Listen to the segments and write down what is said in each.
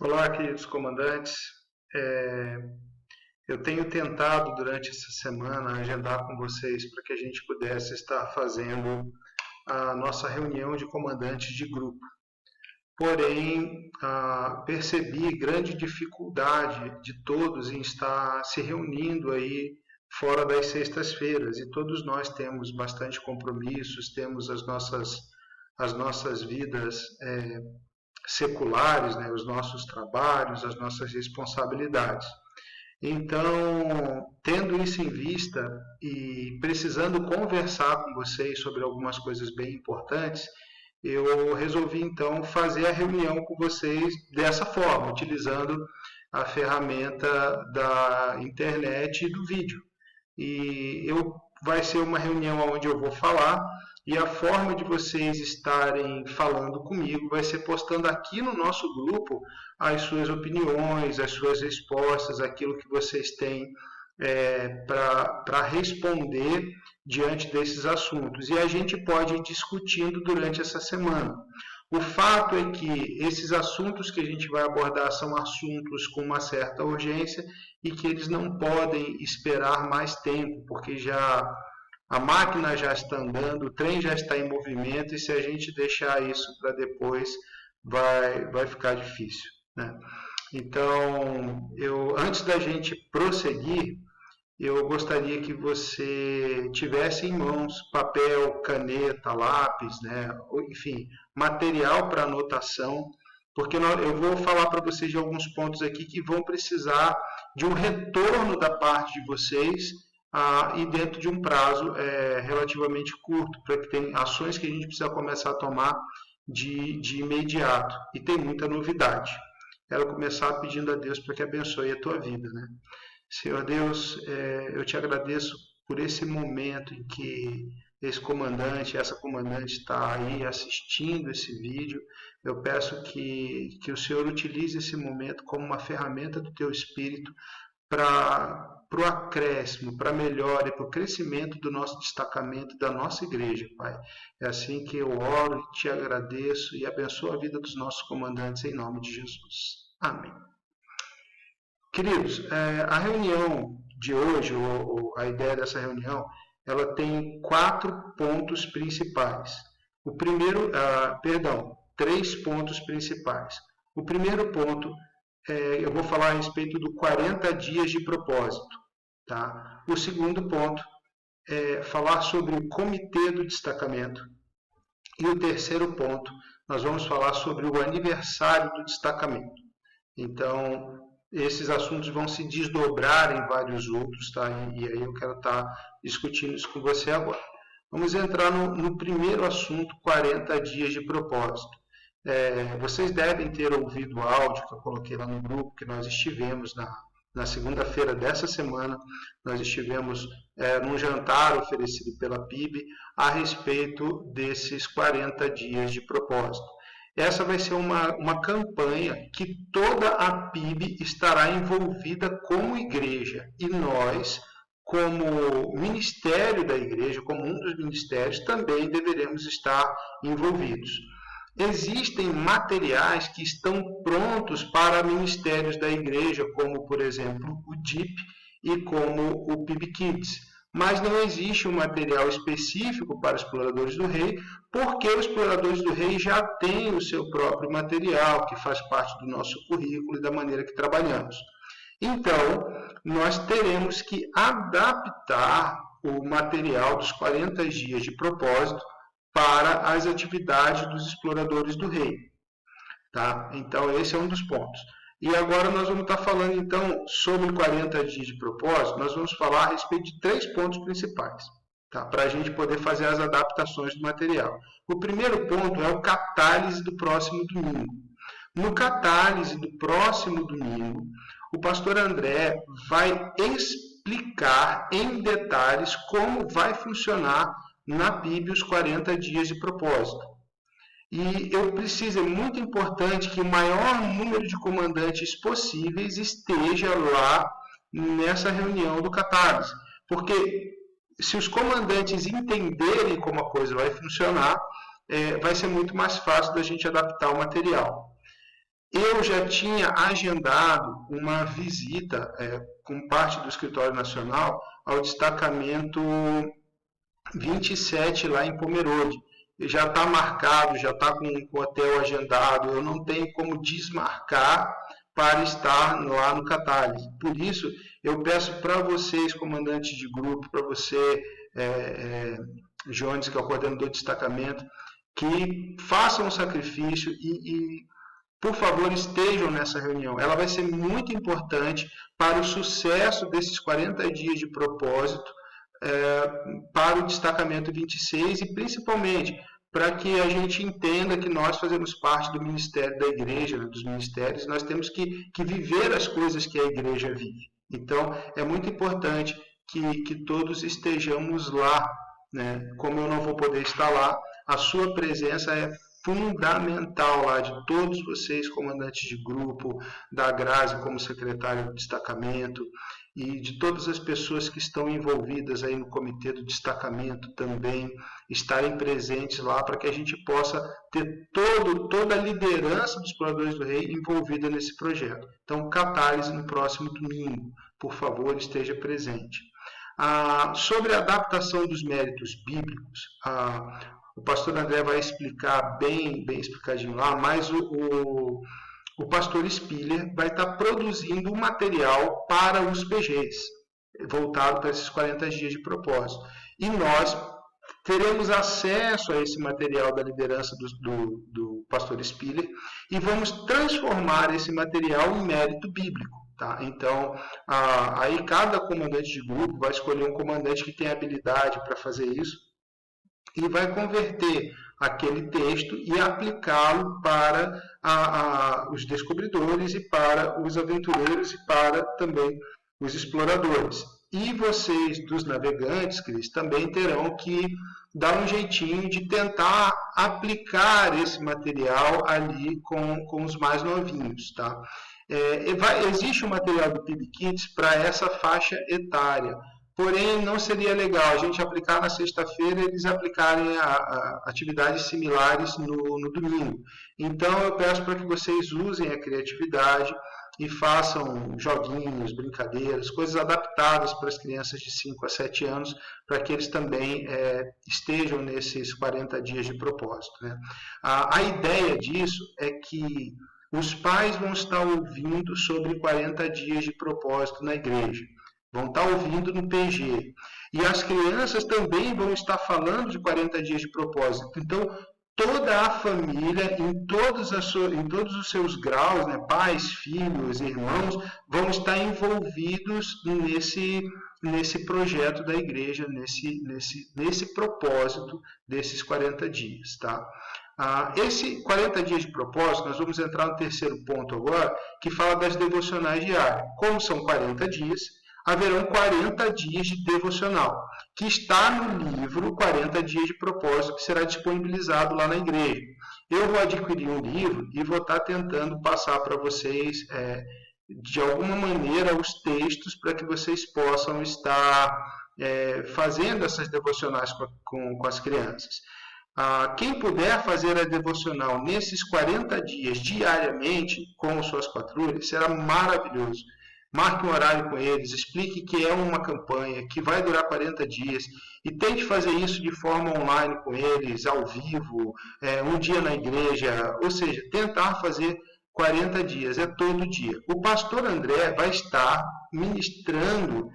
Olá, queridos comandantes. É, eu tenho tentado durante essa semana agendar com vocês para que a gente pudesse estar fazendo a nossa reunião de comandantes de grupo. Porém, percebi grande dificuldade de todos em estar se reunindo aí fora das sextas-feiras. E todos nós temos bastante compromissos, temos as nossas vidas seculares, né, os nossos trabalhos, as nossas responsabilidades. Então, tendo isso em vista e precisando conversar com vocês sobre algumas coisas bem importantes, eu resolvi então fazer a reunião com vocês dessa forma, utilizando a ferramenta da internet e do vídeo. Vai ser uma reunião onde eu vou falar e a forma de vocês estarem falando comigo vai ser postando aqui no nosso grupo as suas opiniões, as suas respostas, aquilo que vocês têm para responder diante desses assuntos. E a gente pode ir discutindo durante essa semana. O fato é que esses assuntos que a gente vai abordar são assuntos com uma certa urgência e que eles não podem esperar mais tempo, porque a máquina já está andando, o trem já está em movimento e se a gente deixar isso para depois vai ficar difícil, né? Então, antes da gente prosseguir, eu gostaria que você tivesse em mãos papel, caneta, lápis, né? Enfim, material para anotação, porque eu vou falar para vocês de alguns pontos aqui que vão precisar de um retorno da parte de vocês e dentro de um prazo relativamente curto, para que tenha ações que a gente precisa começar a tomar de imediato. E tem muita novidade. Quero começar pedindo a Deus para que abençoe a tua vida, né? Senhor Deus, eu te agradeço por esse momento em que essa comandante está aí assistindo esse vídeo. Eu peço que o Senhor utilize esse momento como uma ferramenta do teu Espírito para o acréscimo, para a melhora e para o crescimento do nosso destacamento, da nossa igreja, Pai. É assim que eu oro e te agradeço e abençoo a vida dos nossos comandantes em nome de Jesus. Amém. Queridos, a reunião de hoje, ou a ideia dessa reunião, ela tem 4 pontos principais. O primeiro, perdão, 3 pontos principais. O primeiro ponto, eu vou falar a respeito do 40 dias de propósito. Tá? O segundo ponto é falar sobre o comitê do destacamento. E o terceiro ponto, nós vamos falar sobre o aniversário do destacamento. Então, esses assuntos vão se desdobrar em vários outros, tá? E aí eu quero estar discutindo isso com você agora. Vamos entrar no primeiro assunto, 40 dias de propósito. Vocês devem ter ouvido o áudio que eu coloquei lá no grupo, que nós estivemos na segunda-feira dessa semana, nós estivemos num jantar oferecido pela PIB a respeito desses 40 dias de propósito. Essa vai ser uma campanha que toda a PIB estará envolvida como igreja. E nós, como ministério da igreja, como um dos ministérios, também deveremos estar envolvidos. Existem materiais que estão prontos para ministérios da igreja, como, por exemplo, o DIP e como o PIB Kids. Mas não existe um material específico para exploradores do rei, porque os exploradores do rei já têm o seu próprio material, que faz parte do nosso currículo e da maneira que trabalhamos. Então, nós teremos que adaptar o material dos 40 dias de propósito para as atividades dos exploradores do rei. Tá? Então, esse é um dos pontos. E agora nós vamos estar falando, então, sobre 40 dias de propósito, nós vamos falar a respeito de 3 pontos principais, tá? Para a gente poder fazer as adaptações do material. O primeiro ponto é o catálise do próximo domingo. No catálise do próximo domingo, o pastor André vai explicar em detalhes como vai funcionar na PIB os 40 dias de propósito. E é muito importante que o maior número de comandantes possíveis esteja lá nessa reunião do catálise. Porque se os comandantes entenderem como a coisa vai funcionar, vai ser muito mais fácil da gente adaptar o material. eu já tinha agendado uma visita com parte do Escritório Nacional ao destacamento 27 lá em Pomerode. Já está marcado, já está com o hotel agendado, eu não tenho como desmarcar para estar lá no Catálise. Por isso, eu peço para vocês, comandantes de grupo, para você, Jones, que é o coordenador de destacamento, que façam um sacrifício e, por favor, estejam nessa reunião. Ela vai ser muito importante para o sucesso desses 40 dias de propósito, para o destacamento 26 e principalmente para que a gente entenda que nós fazemos parte do ministério da igreja, né, dos ministérios, nós temos que viver as coisas que a igreja vive. Então, é muito importante que todos estejamos lá, né? Como eu não vou poder estar lá, a sua presença é fundamental lá, de todos vocês, comandantes de grupo, da Grazi como secretária do destacamento, e de todas as pessoas que estão envolvidas aí no comitê do destacamento também, estarem presentes lá para que a gente possa ter toda a liderança dos Exploradores do Rei envolvida nesse projeto. Então, Catálise no próximo domingo, por favor, esteja presente. Sobre a adaptação dos méritos bíblicos, o pastor André vai explicar bem explicadinho lá, mas o pastor Spiller vai estar produzindo um material para os PGs, voltado para esses 40 dias de propósito. E nós teremos acesso a esse material da liderança do pastor Spiller e vamos transformar esse material em mérito bíblico. Tá? Então, aí cada comandante de grupo vai escolher um comandante que tem habilidade para fazer isso e vai converter aquele texto e aplicá-lo para os descobridores e para os aventureiros e para também os exploradores. E vocês, dos navegantes, Cris, também terão que dar um jeitinho de tentar aplicar esse material ali com os mais novinhos. Tá? Existe um material do PIB Kids para essa faixa etária. Porém, não seria legal a gente aplicar na sexta-feira e eles aplicarem atividades similares no domingo. Então, eu peço para que vocês usem a criatividade e façam joguinhos, brincadeiras, coisas adaptadas para as crianças de 5 a 7 anos, para que eles também estejam nesses 40 dias de propósito. Né? A ideia disso é que os pais vão estar ouvindo sobre 40 dias de propósito na igreja. Vão estar ouvindo no PG. E as crianças também vão estar falando de 40 dias de propósito. Então, toda a família, em todos os seus graus, né, pais, filhos, irmãos, vão estar envolvidos nesse projeto da igreja, nesse propósito desses 40 dias. Tá? Esse 40 dias de propósito, nós vamos entrar no terceiro ponto agora, que fala das devocionais diárias. Como são 40 dias, haverão 40 dias de devocional, que está no livro 40 dias de propósito, que será disponibilizado lá na igreja. Eu vou adquirir um livro e vou estar tentando passar para vocês, de alguma maneira, os textos para que vocês possam estar fazendo essas devocionais com as crianças. Quem puder fazer a devocional nesses 40 dias diariamente com suas patrulhas, será maravilhoso. Marque um horário com eles, explique que é uma campanha, que vai durar 40 dias e tente fazer isso de forma online com eles, ao vivo, um dia na igreja, ou seja, tentar fazer 40 dias, é todo dia. O pastor André vai estar ministrando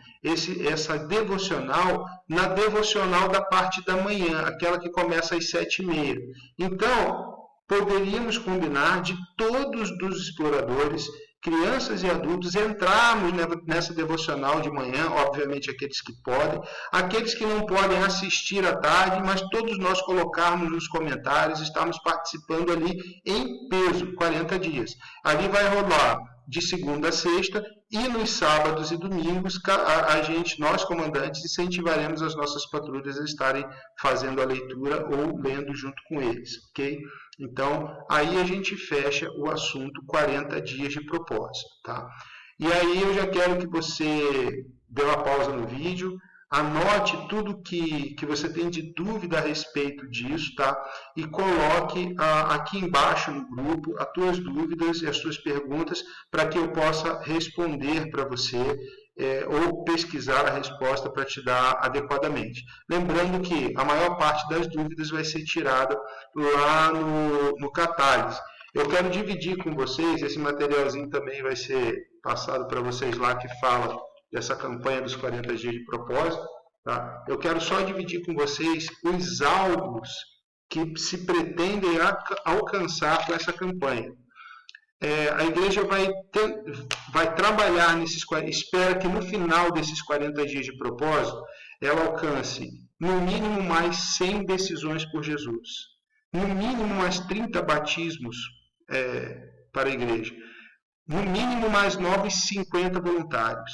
essa devocional na devocional da parte da manhã, aquela que começa às 7h30. Então, poderíamos combinar de todos os exploradores, crianças e adultos, entrarmos nessa devocional de manhã, obviamente aqueles que podem, aqueles que não podem assistir à tarde, mas todos nós colocarmos nos comentários, estamos participando ali em peso, 40 dias. Ali vai rolar de segunda a sexta, e nos sábados e domingos, nós comandantes, incentivaremos as nossas patrulhas a estarem fazendo a leitura ou lendo junto com eles, ok? Então, aí a gente fecha o assunto 40 dias de propósito, tá? E aí eu já quero que você dê uma pausa no vídeo, anote tudo que você tem de dúvida a respeito disso, tá? E coloque aqui embaixo no grupo as tuas dúvidas e as suas perguntas para que eu possa responder para você ou pesquisar a resposta para te dar adequadamente. Lembrando que a maior parte das dúvidas vai ser tirada lá no Catálise. Eu quero dividir com vocês, esse materialzinho também vai ser passado para vocês lá, que fala dessa campanha dos 40 dias de propósito. Tá? Eu quero só dividir com vocês os alvos que se pretendem alcançar com essa campanha. A igreja vai trabalhar espera que no final desses 40 dias de propósito, ela alcance no mínimo mais 100 decisões por Jesus, no mínimo mais 30 batismos para a igreja, no mínimo mais 950 voluntários.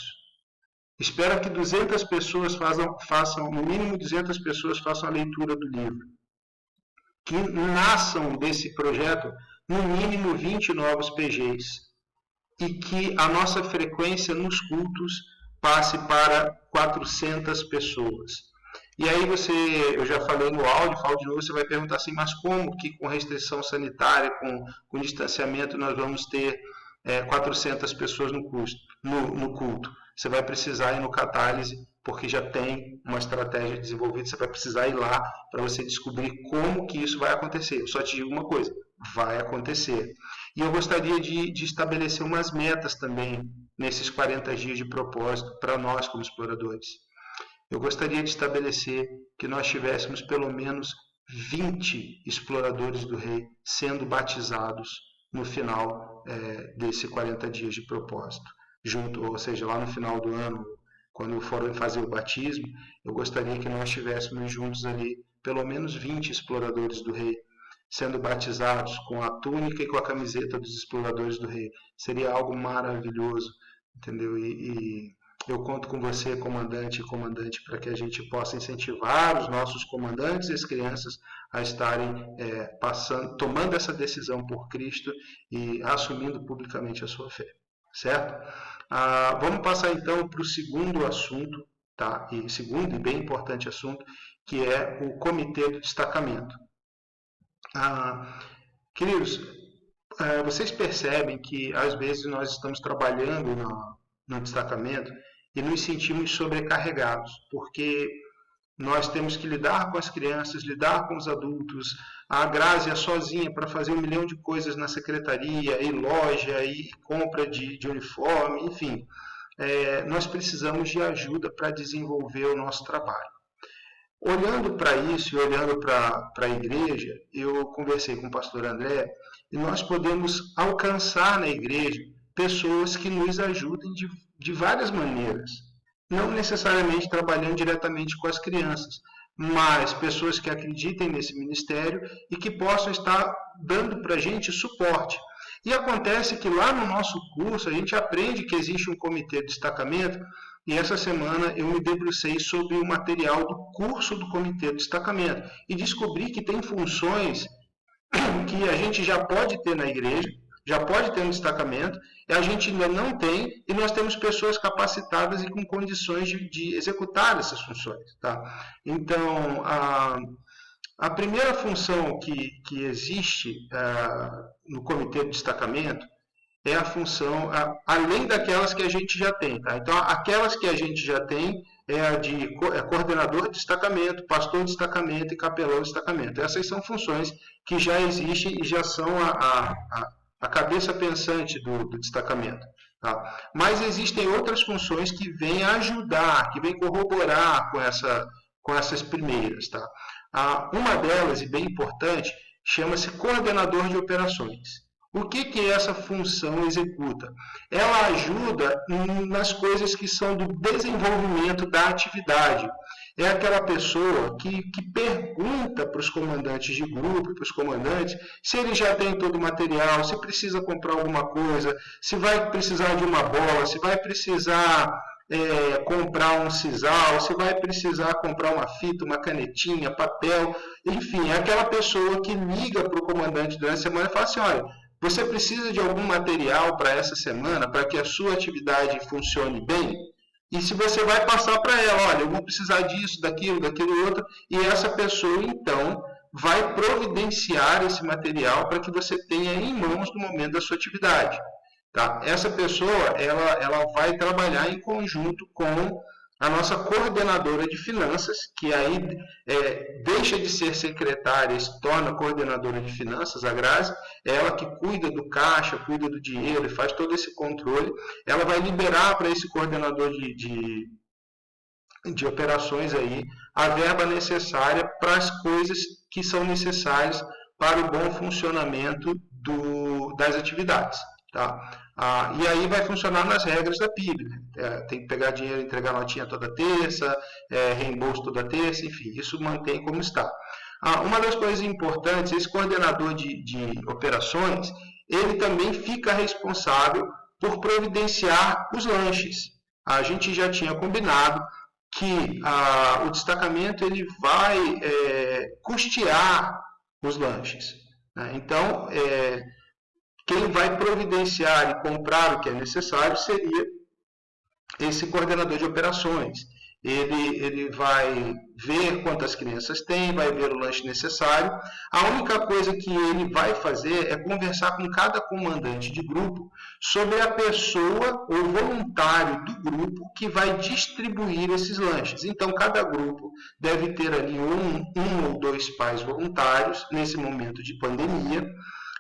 Espera que 200 pessoas façam, no mínimo 200 pessoas façam a leitura do livro. Que nasçam desse projeto no mínimo 20 novos PGs e que a nossa frequência nos cultos passe para 400 pessoas. E aí eu já falei no áudio, falo de novo, você vai perguntar assim, mas como que com restrição sanitária, com distanciamento, nós vamos ter 400 pessoas no culto? Você vai precisar ir no Catálise, porque já tem uma estratégia desenvolvida, você vai precisar ir lá para você descobrir como que isso vai acontecer. Eu só te digo uma coisa, vai acontecer. E eu gostaria de estabelecer umas metas também nesses 40 dias de propósito para nós como exploradores. Eu gostaria de estabelecer que nós tivéssemos pelo menos 20 exploradores do rei sendo batizados no final desse 40 dias de propósito. Ou seja, lá no final do ano, quando forem fazer o batismo, eu gostaria que nós estivéssemos juntos ali, pelo menos 20 exploradores do rei, sendo batizados com a túnica e com a camiseta dos exploradores do rei. Seria algo maravilhoso, entendeu? E eu conto com você, comandante e comandante, para que a gente possa incentivar os nossos comandantes e as crianças a estarem tomando essa decisão por Cristo e assumindo publicamente a sua fé. Certo? Vamos passar então para o segundo assunto, tá? Segundo e bem importante assunto, que é o comitê do destacamento. Queridos, vocês percebem que às vezes nós estamos trabalhando no destacamento e nos sentimos sobrecarregados, porque nós temos que lidar com as crianças, lidar com os adultos. A Grazi é sozinha para fazer 1 milhão de coisas na secretaria, e loja, e compra de uniforme, enfim. Nós precisamos de ajuda para desenvolver o nosso trabalho. Olhando para isso e olhando para a igreja, eu conversei com o pastor André e nós podemos alcançar na igreja pessoas que nos ajudem de várias maneiras. Não necessariamente trabalhando diretamente com as crianças, mas pessoas que acreditem nesse ministério e que possam estar dando para a gente suporte. E acontece que lá no nosso curso a gente aprende que existe um comitê de destacamento e essa semana eu me debrucei sobre o material do curso do comitê de destacamento e descobri que tem funções que a gente já pode ter na igreja, já pode ter um destacamento, e a gente ainda não tem, e nós temos pessoas capacitadas e com condições de executar essas funções. Tá? Então, a primeira função que existe no comitê de destacamento é a função, além daquelas que a gente já tem. Tá? Então, aquelas que a gente já tem é a de coordenador de destacamento, pastor de destacamento e capelão de destacamento. Essas são funções que já existem e já são a cabeça pensante do destacamento. Tá? Mas existem outras funções que vêm ajudar, que vêm corroborar com essas primeiras. Tá? Uma delas, e bem importante, chama-se coordenador de operações. O que essa função executa? Ela ajuda nas coisas que são do desenvolvimento da atividade. É aquela pessoa que pergunta para os comandantes de grupo, para os comandantes, se ele já tem todo o material, se precisa comprar alguma coisa, se vai precisar de uma bola, se vai precisar comprar um sisal, se vai precisar comprar uma fita, uma canetinha, papel, enfim, é aquela pessoa que liga para o comandante durante a semana e fala assim, olha, você precisa de algum material para essa semana, para que a sua atividade funcione bem? E se você vai passar para ela, olha, eu vou precisar disso, daquilo outro, e essa pessoa, então, vai providenciar esse material para que você tenha em mãos no momento da sua atividade. Tá? Essa pessoa, ela vai trabalhar em conjunto com a nossa coordenadora de finanças, que aí deixa de ser secretária e se torna coordenadora de finanças, a Grazi, é ela que cuida do caixa, cuida do dinheiro e faz todo esse controle. Ela vai liberar para esse coordenador de operações aí a verba necessária para as coisas que são necessárias para o bom funcionamento das atividades. Tá? E aí vai funcionar nas regras da PIB. Né? Tem que pegar dinheiro e entregar notinha toda terça, reembolso toda terça, enfim, isso mantém como está. Uma das coisas importantes, esse coordenador de operações, ele também fica responsável por providenciar os lanches. A gente já tinha combinado que o destacamento ele vai custear os lanches. Né? Então, quem vai providenciar e comprar o que é necessário seria esse coordenador de operações. Ele vai ver quantas crianças tem, vai ver o lanche necessário. A única coisa que ele vai fazer é conversar com cada comandante de grupo sobre a pessoa ou voluntário do grupo que vai distribuir esses lanches. Então, cada grupo deve ter ali um ou dois pais voluntários nesse momento de pandemia,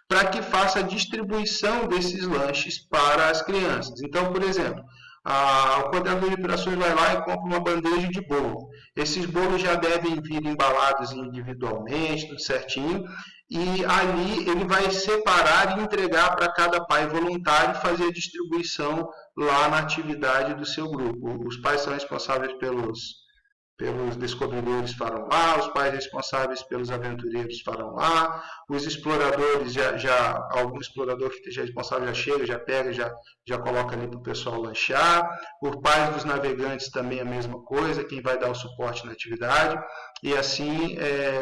para que faça a distribuição desses lanches para as crianças. Então, por exemplo, o coordenador de operações vai lá e compra uma bandeja de bolo. Esses bolos já devem vir embalados individualmente, tudo certinho, e ali ele vai separar e entregar para cada pai voluntário e fazer a distribuição lá na atividade do seu grupo. Os pais são responsáveis pelos descobridores farão lá, os pais responsáveis pelos aventureiros farão lá, os exploradores, algum explorador que esteja responsável já chega, já pega, já coloca ali para o pessoal lanchar, os pais dos navegantes também a mesma coisa, quem vai dar o suporte na atividade, e assim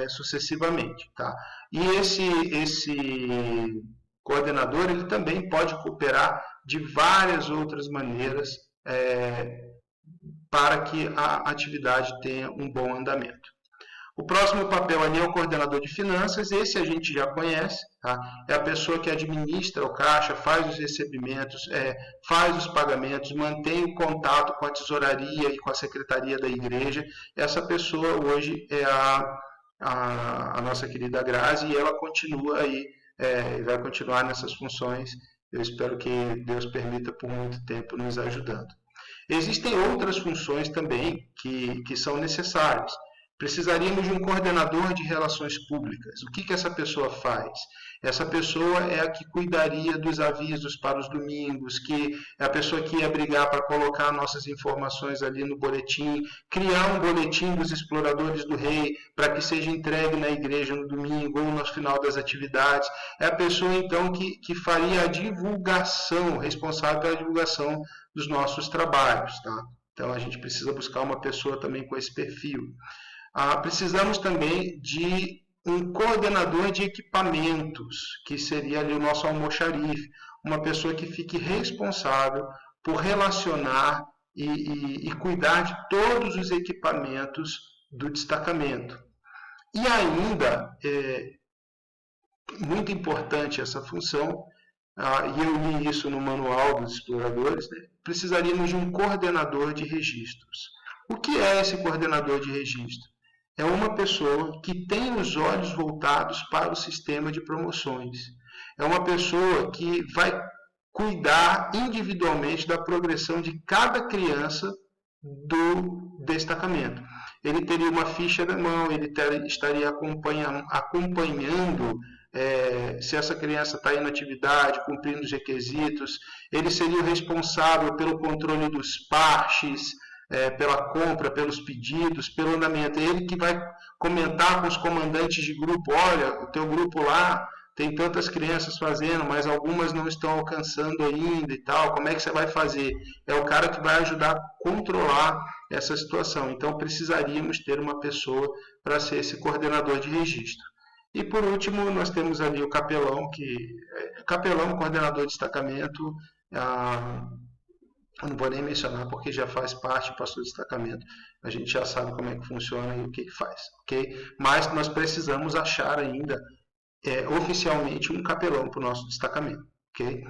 sucessivamente. Tá? E esse coordenador ele também pode cooperar de várias outras maneiras para que a atividade tenha um bom andamento. O próximo papel ali é o coordenador de finanças, esse a gente já conhece, tá? É a pessoa que administra o caixa, faz os recebimentos, faz os pagamentos, mantém o contato com a tesouraria e com a secretaria da igreja. Essa pessoa hoje é a nossa querida Grazi e ela continua aí, vai continuar nessas funções. Eu espero que Deus permita por muito tempo nos ajudando. Existem outras funções também que são necessárias. Precisaríamos de um coordenador de relações públicas. O que essa pessoa faz? Essa pessoa é a que cuidaria dos avisos para os domingos, que é a pessoa que ia brigar para colocar nossas informações ali no boletim, criar um boletim dos exploradores do rei para que seja entregue na igreja no domingo ou no final das atividades. É a pessoa, então, que faria a divulgação, responsável pela divulgação dos nossos trabalhos. Tá? Então, a gente precisa buscar uma pessoa também com esse perfil. Precisamos também de um coordenador de equipamentos, que seria ali o nosso almoxarife, uma pessoa que fique responsável por relacionar e cuidar de todos os equipamentos do destacamento. E ainda, muito importante essa função, e eu li isso no manual dos exploradores, né? Precisaríamos de um coordenador de registros. O que é esse coordenador de registro? É uma pessoa que tem os olhos voltados para o sistema de promoções. É uma pessoa que vai cuidar individualmente da progressão de cada criança do destacamento. Ele teria uma ficha na mão, ele estaria acompanhando se essa criança está em atividade, cumprindo os requisitos. Ele seria o responsável pelo controle dos parches, pela compra, pelos pedidos, pelo andamento. É ele que vai comentar com os comandantes de grupo: olha, o teu grupo lá tem tantas crianças fazendo, mas algumas não estão alcançando ainda e tal, como é que você vai fazer? É o cara que vai ajudar a controlar essa situação. Então, precisaríamos ter uma pessoa para ser esse coordenador de registro. E, por último, nós temos ali o capelão, coordenador de destacamento, Eu não vou nem mencionar porque já faz parte do pastor de destacamento. A gente já sabe como é que funciona e o que faz, ok? Mas nós precisamos achar ainda oficialmente um capelão para o nosso destacamento, ok?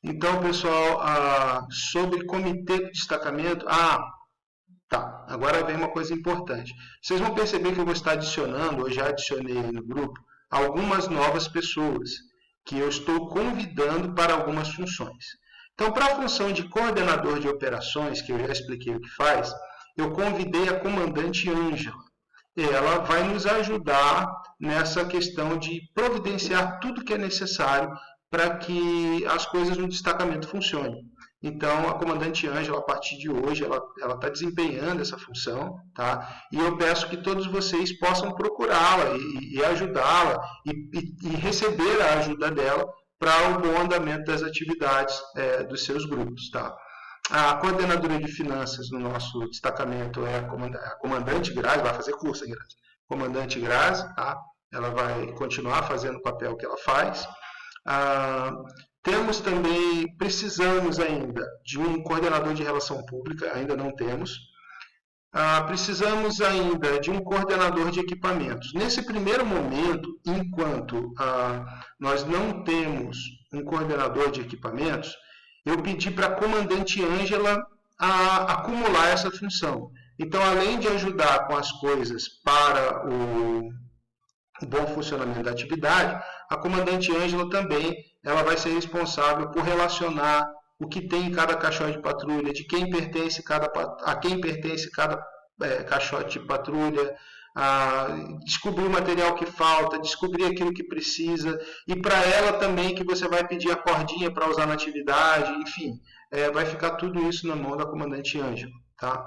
Então, pessoal, sobre comitê de destacamento, tá, agora vem uma coisa importante. Vocês vão perceber que eu vou estar adicionando, ou já adicionei no grupo, algumas novas pessoas que eu estou convidando para algumas funções. Então, para a função de coordenador de operações, que eu já expliquei o que faz, eu convidei a comandante Ângela. Ela vai nos ajudar nessa questão de providenciar tudo que é necessário para que as coisas no destacamento funcionem. Então, a comandante Ângela, a partir de hoje, ela está desempenhando essa função, tá? E eu peço que todos vocês possam procurá-la e ajudá-la e receber a ajuda dela para o bom andamento das atividades dos seus grupos, tá? A coordenadora de finanças no nosso destacamento é a comandante Grazi, vai fazer curso, hein, Grazi? Comandante Grazi, tá? Ela vai continuar fazendo o papel que ela faz. Temos também, precisamos ainda de um coordenador de relação pública, ainda não temos. Precisamos ainda de um coordenador de equipamentos. Nesse primeiro momento, enquanto nós não temos um coordenador de equipamentos, eu pedi para a comandante Ângela acumular essa função. Então, além de ajudar com as coisas para o bom funcionamento da atividade, a comandante Ângela também ela vai ser responsável por relacionar o que tem em cada caixote de patrulha, de quem pertence a quem pertence cada caixote de patrulha, descobrir o material que falta, descobrir aquilo que precisa, e para ela também que você vai pedir a cordinha para usar na atividade, enfim, vai ficar tudo isso na mão da comandante Ângela, tá?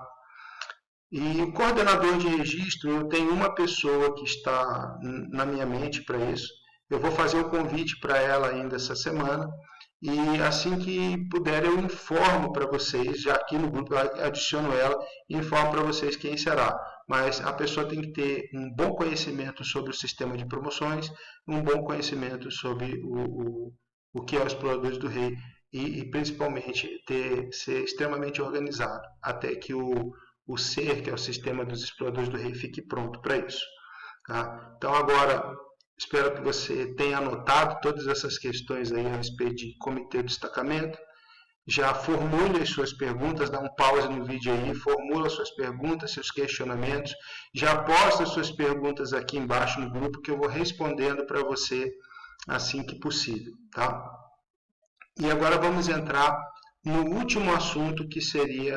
E o coordenador de registro, eu tenho uma pessoa que está na minha mente para isso. Eu vou fazer o convite para ela ainda essa semana. E assim que puder, eu informo para vocês, já aqui no grupo eu adiciono ela e informo para vocês quem será. Mas a pessoa tem que ter um bom conhecimento sobre o sistema de promoções, um bom conhecimento sobre o que é o Exploradores do Rei e principalmente ser extremamente organizado, até que o SER, que é o Sistema dos Exploradores do Rei, fique pronto para isso. Tá? Então agora, espero que você tenha anotado todas essas questões aí a respeito de comitê de destacamento. Já formule as suas perguntas, dá um pause no vídeo aí, formula suas perguntas, seus questionamentos. Já posta suas perguntas aqui embaixo no grupo que eu vou respondendo para você assim que possível. Tá? E agora vamos entrar no último assunto, que seria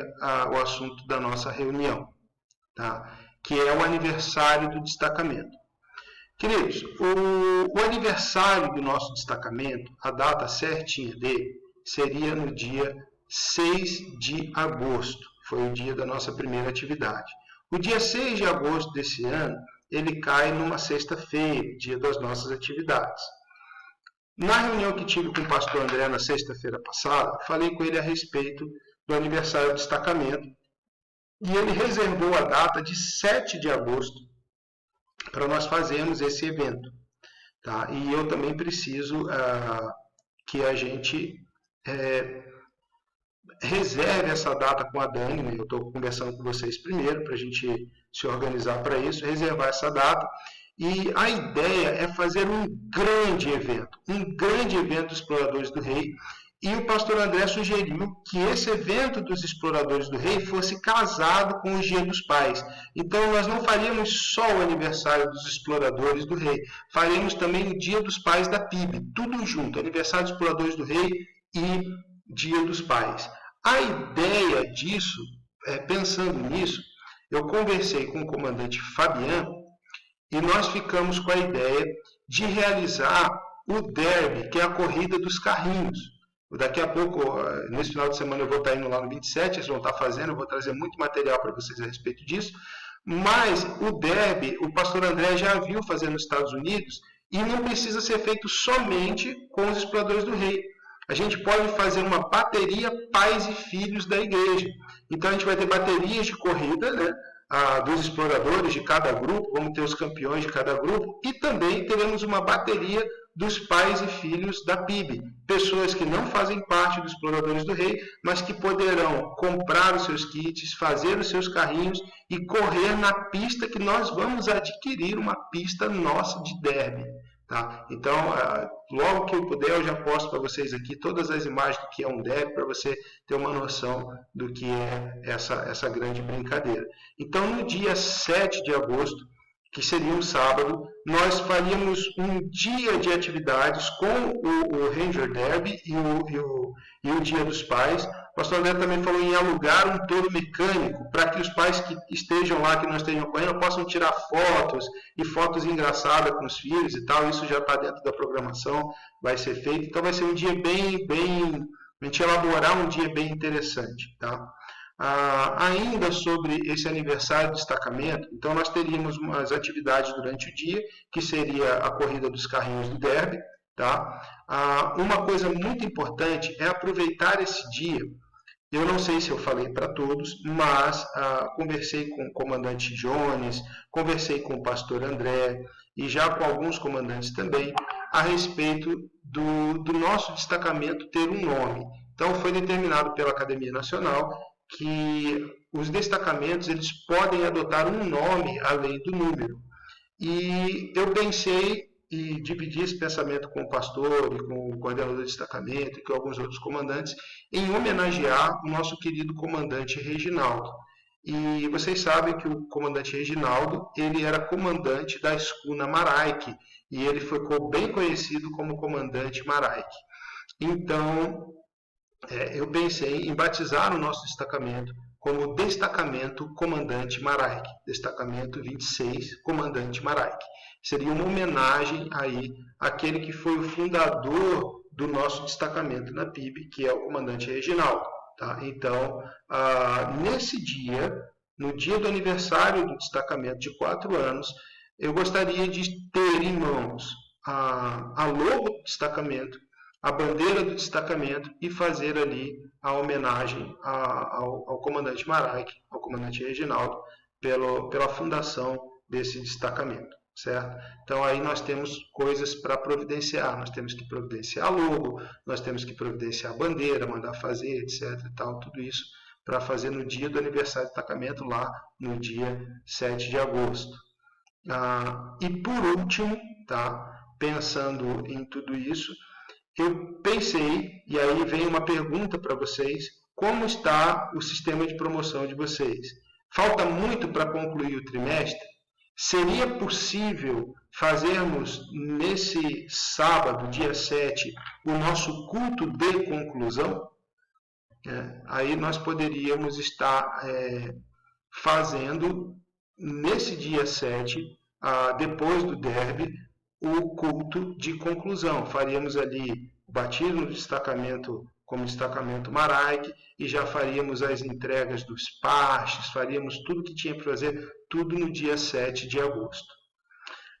o assunto da nossa reunião, tá? Que é o aniversário do destacamento. Queridos, o aniversário do nosso destacamento, a data certinha dele, seria no dia 6 de agosto. Foi o dia da nossa primeira atividade. O dia 6 de agosto desse ano, ele cai numa sexta-feira, dia das nossas atividades. Na reunião que tive com o pastor André na sexta-feira passada, falei com ele a respeito do aniversário do destacamento e ele reservou a data de 7 de agosto para nós fazermos esse evento. Tá? E eu também preciso que a gente reserve essa data com a Dani, né? Eu estou conversando com vocês primeiro para a gente se organizar para isso, reservar essa data. E a ideia é fazer um grande evento dos Exploradores do Rei. E o pastor André sugeriu que esse evento dos Exploradores do Rei fosse casado com o Dia dos Pais. Então, nós não faríamos só o aniversário dos Exploradores do Rei, faríamos também o Dia dos Pais da PIB, tudo junto, aniversário dos Exploradores do Rei e Dia dos Pais. A ideia disso, pensando nisso, eu conversei com o comandante Fabiano, e nós ficamos com a ideia de realizar o derby, que é a corrida dos carrinhos. Daqui a pouco, nesse final de semana, eu vou estar indo lá no 27, eles vão estar fazendo, eu vou trazer muito material para vocês a respeito disso. Mas o derby, o pastor André já viu fazer nos Estados Unidos e não precisa ser feito somente com os Exploradores do Rei. A gente pode fazer uma bateria pais e filhos da igreja. Então, a gente vai ter baterias de corrida, né? Dos exploradores de cada grupo, vamos ter os campeões de cada grupo, e também teremos uma bateria dos pais e filhos da PIB. Pessoas que não fazem parte dos Exploradores do Rei, mas que poderão comprar os seus kits, fazer os seus carrinhos e correr na pista que nós vamos adquirir, uma pista nossa de derby. Tá? Então, logo que eu puder, eu já posto para vocês aqui todas as imagens do que é um derby, para você ter uma noção do que é essa grande brincadeira. Então, no dia 7 de agosto, que seria um sábado, nós faríamos um dia de atividades com o Ranger Derby e o Dia dos Pais. O pastor André também falou em alugar um touro mecânico para que os pais que estejam lá, que não estejam acompanhando, possam tirar fotos e fotos engraçadas com os filhos e tal. Isso já está dentro da programação, vai ser feito. Então vai ser um dia a gente elaborar um dia bem interessante, tá? Ainda sobre esse aniversário do destacamento, então nós teríamos umas atividades durante o dia, que seria a corrida dos carrinhos do derby, tá? Uma coisa muito importante é aproveitar esse dia. Eu não sei se eu falei para todos, mas conversei com o comandante Jones, conversei com o pastor André e já com alguns comandantes também a respeito do nosso destacamento ter um nome. Então foi determinado pela Academia Nacional que os destacamentos eles podem adotar um nome além do número. E eu pensei e dividi esse pensamento com o pastor e com o coordenador do destacamento e com alguns outros comandantes em homenagear o nosso querido comandante Reginaldo. E vocês sabem que o comandante Reginaldo ele era comandante da escuna Maraique e ele ficou bem conhecido como comandante Maraique. Então, eu pensei em batizar o nosso destacamento como Destacamento Comandante Maraique, Destacamento 26 Comandante Maraique. Seria uma homenagem aí àquele que foi o fundador do nosso destacamento na PIB, que é o comandante Reginaldo. Tá? Então, nesse dia, no dia do aniversário do destacamento de 4 anos, eu gostaria de ter em mãos a logo do destacamento, a bandeira do destacamento e fazer ali a homenagem ao comandante Maraique, ao comandante Reginaldo, pela fundação desse destacamento, certo? Então aí nós temos coisas para providenciar, nós temos que providenciar logo, nós temos que providenciar a bandeira, mandar fazer, etc. e tal, tudo isso para fazer no dia do aniversário do destacamento, lá no dia 7 de agosto. E por último, tá, pensando em tudo isso, eu pensei, e aí vem uma pergunta para vocês, como está o sistema de promoção de vocês? Falta muito para concluir o trimestre? Seria possível fazermos nesse sábado, dia 7, o nosso culto de conclusão? Aí nós poderíamos estar fazendo, nesse dia 7, depois do derby, o culto de conclusão. Faríamos ali o batismo do destacamento como destacamento Maraique e já faríamos as entregas dos pastes, faríamos tudo que tinha para fazer, tudo no dia 7 de agosto.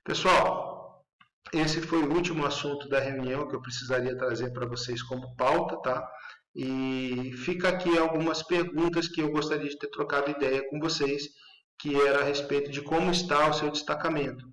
Pessoal, esse foi o último assunto da reunião que eu precisaria trazer para vocês como pauta, tá? E fica aqui algumas perguntas que eu gostaria de ter trocado ideia com vocês, que era a respeito de como está o seu destacamento.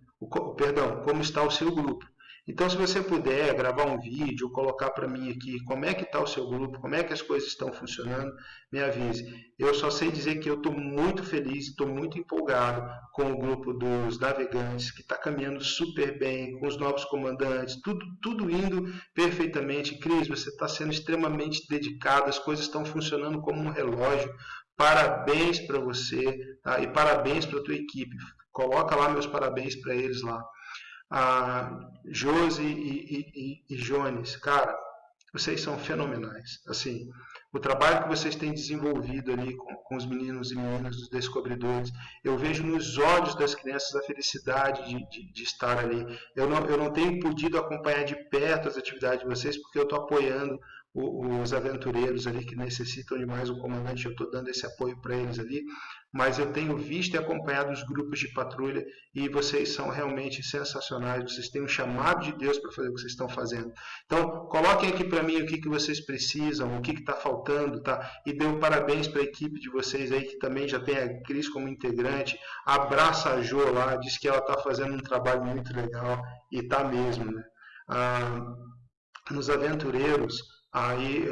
Como está o seu grupo. Então, se você puder gravar um vídeo, colocar para mim aqui como é que está o seu grupo, como é que as coisas estão funcionando, me avise. Eu só sei dizer que eu estou muito feliz, estou muito empolgado com o grupo dos navegantes, que está caminhando super bem, com os novos comandantes, tudo indo perfeitamente. Cris, você está sendo extremamente dedicado, as coisas estão funcionando como um relógio. Parabéns para você, tá? E parabéns para a tua equipe. Coloca lá meus parabéns para eles lá. Josi e Jones, cara, vocês são fenomenais. Assim, o trabalho que vocês têm desenvolvido ali com os meninos e meninas dos descobridores, eu vejo nos olhos das crianças a felicidade de estar ali. Eu não tenho podido acompanhar de perto as atividades de vocês, porque eu estou apoiando os aventureiros ali que necessitam de mais um comandante, eu estou dando esse apoio para eles ali, mas eu tenho visto e acompanhado os grupos de patrulha e vocês são realmente sensacionais, vocês têm um chamado de Deus para fazer o que vocês estão fazendo. Então, coloquem aqui para mim o que vocês precisam, o que está faltando, tá? E dê um parabéns para a equipe de vocês aí, que também já tem a Cris como integrante, abraça a Jo lá, diz que ela está fazendo um trabalho muito legal, e está mesmo, né? nos aventureiros, aí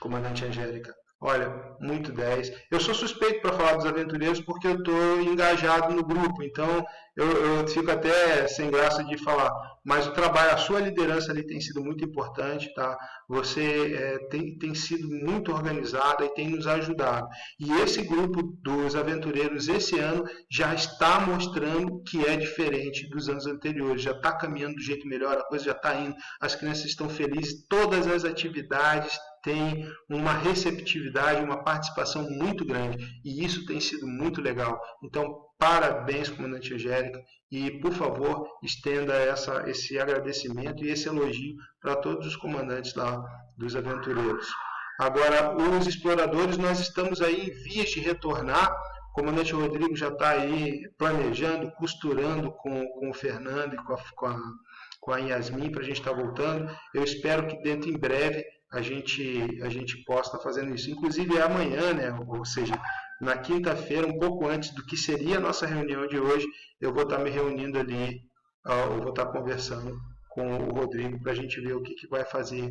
comandante Angélica, olha, muito 10. Eu sou suspeito para falar dos aventureiros porque eu estou engajado no grupo, então eu fico até sem graça de falar. Mas o trabalho, a sua liderança ali tem sido muito importante, tá? Você tem sido muito organizada e tem nos ajudado. E esse grupo dos aventureiros esse ano já está mostrando que é diferente dos anos anteriores, já está caminhando do jeito melhor, a coisa já está indo, as crianças estão felizes, todas as atividades têm uma receptividade, uma participação muito grande, e isso tem sido muito legal. Então, parabéns, comandante Angélica, e, por favor, estenda esse agradecimento e esse elogio para todos os comandantes lá dos aventureiros. Agora, os exploradores, nós estamos aí em vias de retornar. O comandante Rodrigo já está aí planejando, costurando com o Fernando e com a Yasmin para a gente estar voltando. Eu espero que dentro em breve a gente possa estar fazendo isso. Inclusive é amanhã, né? Ou seja, na quinta-feira, um pouco antes do que seria a nossa reunião de hoje, eu vou estar me reunindo ali, eu vou estar conversando com o Rodrigo para a gente ver o que vai fazer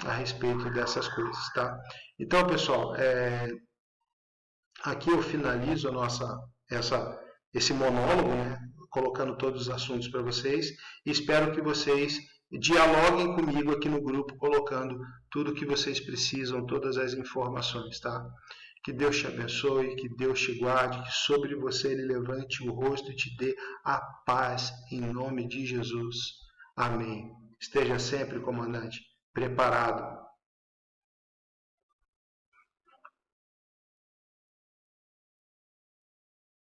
a respeito dessas coisas, tá? Então, pessoal, aqui eu finalizo esse monólogo, né? Colocando todos os assuntos para vocês, e espero que vocês dialoguem comigo aqui no grupo, colocando tudo que vocês precisam, todas as informações, tá? Que Deus te abençoe, que Deus te guarde, que sobre você Ele levante o rosto e te dê a paz, em nome de Jesus. Amém. Esteja sempre, comandante, preparado